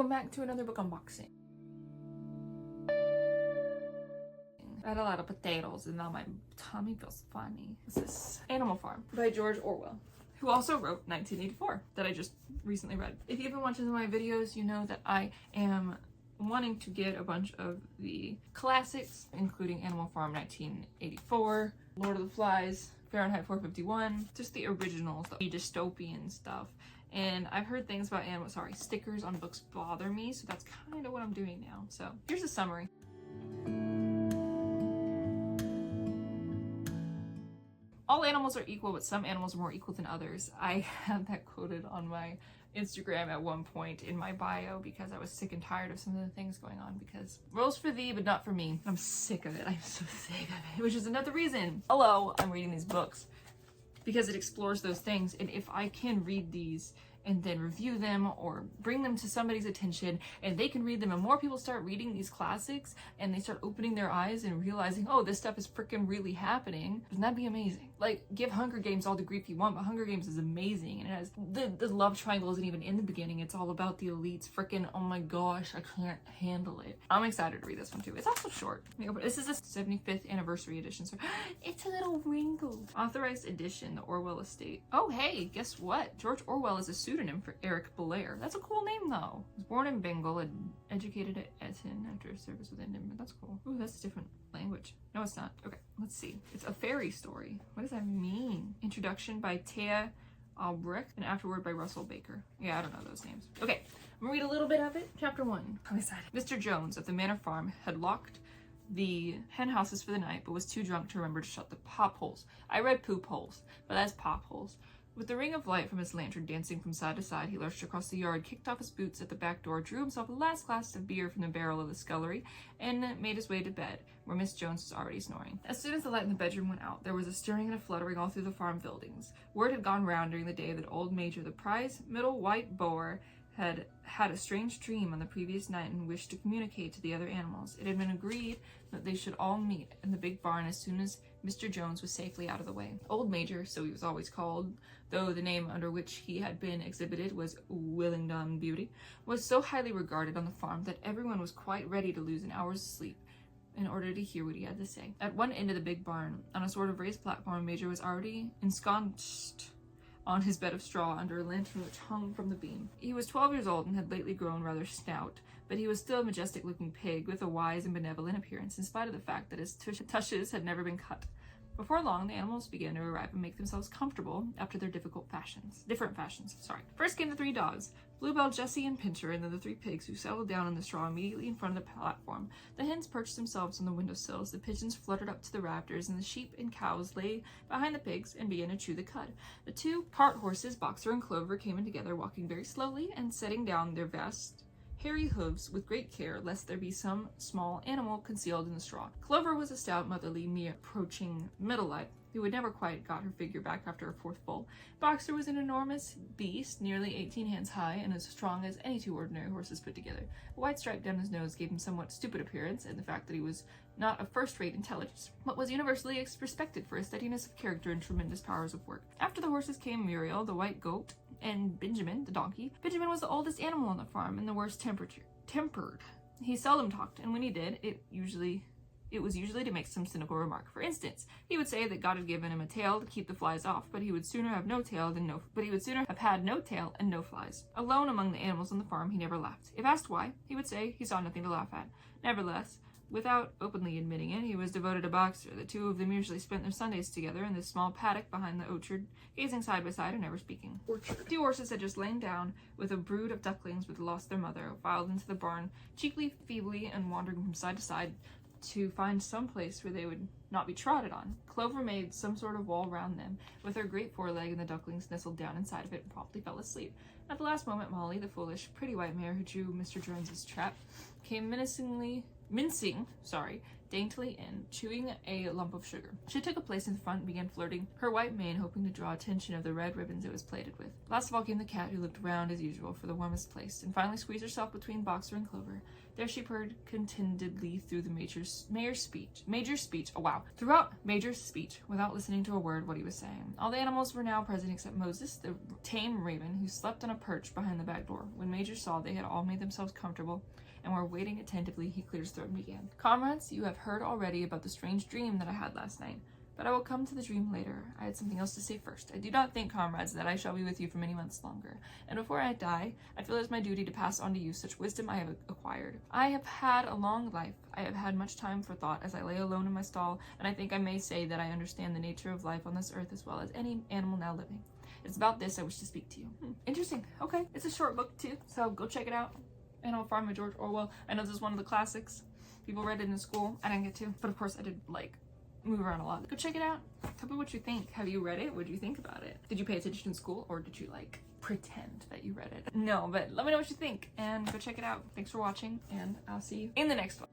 welcome back to another book unboxing. I had a lot of potatoes and now my tummy feels funny. This is Animal Farm by George Orwell, who also wrote 1984 that I just recently read. If you've been watching my videos, you know that I am wanting to get a bunch of the classics, including Animal Farm 1984, Lord of the Flies, Fahrenheit 451, just the originals, the dystopian stuff. And I've heard things about stickers on books bother me, so that's kind of what I'm doing now. So here's a summary. All animals are equal, but some animals are more equal than others. I had that quoted on my Instagram at one point in my bio because I was sick and tired of some of the things going on, because rules for thee, but not for me. I'm sick of it. I'm so sick of it, which is another reason. Hello, I'm reading these books because it explores those things. And if I can read these and then review them or bring them to somebody's attention and they can read them and more people start reading these classics and they start opening their eyes and realizing, oh, this stuff is freaking really happening, wouldn't that be amazing? Like, give Hunger Games all the grief you want, but Hunger Games is amazing, and it has the love triangle isn't even in the beginning. It's all about the elites. Freaking, oh my gosh, I can't handle it. I'm excited to read this one too. It's also short. This is a 75th anniversary edition, so it's a little wrinkled. Authorized edition, the Orwell estate. Oh hey, guess what? George Orwell is a pseudonym for Eric Belair. That's a cool name though. He was born in Bengal and educated at Eton after service with Indian. That's cool. Ooh, that's a different language. No, it's not. Okay, let's see. It's a fairy story. What does that mean? Introduction by Thea Albrecht and afterward by Russell Baker. Yeah, I don't know those names. Okay, I'm gonna read a little bit of it. Chapter 1. I'm excited. Mr. Jones of the Manor Farm had locked the hen houses for the night, but was too drunk to remember to shut the pop holes. I read poop holes, but that's pop holes. With the ring of light from his lantern dancing from side to side, he lurched across the yard, kicked off his boots at the back door, drew himself a last glass of beer from the barrel of the scullery, and made his way to bed, where Miss Jones was already snoring. As soon as the light in the bedroom went out, there was a stirring and a fluttering all through the farm buildings. Word had gone round during the day that old Major, the prize middle white boar, had had a strange dream on the previous night and wished to communicate to the other animals. It had been agreed that they should all meet in the big barn as soon as Mr. Jones was safely out of the way. Old Major, so he was always called, though the name under which he had been exhibited was Willingdon Beauty, was so highly regarded on the farm that everyone was quite ready to lose an hour's sleep in order to hear what he had to say. At one end of the big barn, on a sort of raised platform, Major was already ensconced on his bed of straw under a lantern which hung from the beam. He was 12 years old and had lately grown rather stout, but he was still a majestic-looking pig with a wise and benevolent appearance, in spite of the fact that his tushes had never been cut. Before long, the animals began to arrive and make themselves comfortable after their different fashions. First came the 3 dogs, Bluebell, Jessie, and Pincher, and then the 3 pigs, who settled down on the straw immediately in front of the platform. The hens perched themselves on the windowsills, the pigeons fluttered up to the rafters, and the sheep and cows lay behind the pigs and began to chew the cud. The 2 cart horses, Boxer and Clover, came in together, walking very slowly and setting down their vast hairy hooves with great care, lest there be some small animal concealed in the straw. Clover was a stout, motherly, mere approaching middle life, who had never quite got her figure back after her 4th foal. Boxer was an enormous beast, nearly 18 hands high, and as strong as any 2 ordinary horses put together. A white stripe down his nose gave him somewhat stupid appearance, and the fact that he was not of first-rate intelligence, but was universally respected for his steadiness of character and tremendous powers of work. After the horses came Muriel, the white goat, and Benjamin, the donkey. Benjamin was the oldest animal on the farm and the worst tempered. He seldom talked, and when he did, it was usually to make some cynical remark. For instance, he would say that God had given him a tail to keep the flies off, but he would sooner have had no tail and no flies. Alone among the animals on the farm, he never laughed. If asked why, he would say he saw nothing to laugh at. Nevertheless, without openly admitting it, he was devoted to Boxer. The 2 of them usually spent their Sundays together in this small paddock behind the orchard, gazing side by side and never speaking. 2 horses had just lain down with a brood of ducklings who had lost their mother, filed into the barn, cheekily, feebly, and wandering from side to side to find some place where they would not be trodden on. Clover made some sort of wall round them, with her great foreleg, and the ducklings nestled down inside of it and promptly fell asleep. At the last moment, Molly, the foolish, pretty white mare who drew Mr. Jones's trap, came mincing, daintily in, chewing a lump of sugar. She took a place in front and began flirting her white mane, hoping to draw attention of the red ribbons it was plaited with. Last of all came the cat, who looked round as usual for the warmest place, and finally squeezed herself between Boxer and Clover. There she purred contentedly through the major speech, throughout Major's speech, without listening to a word what he was saying. All the animals were now present except Moses, the tame raven, who slept on a perch behind the back door. When Major saw they had all made themselves comfortable and were waiting attentively, he cleared his throat and began. Comrades, you have heard already about the strange dream that I had last night, but I will come to the dream later. I had something else to say first. I do not think, comrades, that I shall be with you for many months longer, and before I die, I feel it is my duty to pass on to you such wisdom I have acquired. I have had a long life. I have had much time for thought as I lay alone in my stall, and I think I may say that I understand the nature of life on this earth as well as any animal now living. It's about this I wish to speak to you. Interesting. Okay. It's a short book too, so go check it out. Animal Farm by George Orwell. I know this is one of the classics. People read it in school. I didn't get to, but of course I did move around a lot. Go check it out. Tell me what you think. Have you read it? What do you think about it? Did you pay attention in school, or did you pretend that you read it? No, but let me know what you think and go check it out. Thanks for watching, and I'll see you in the next one.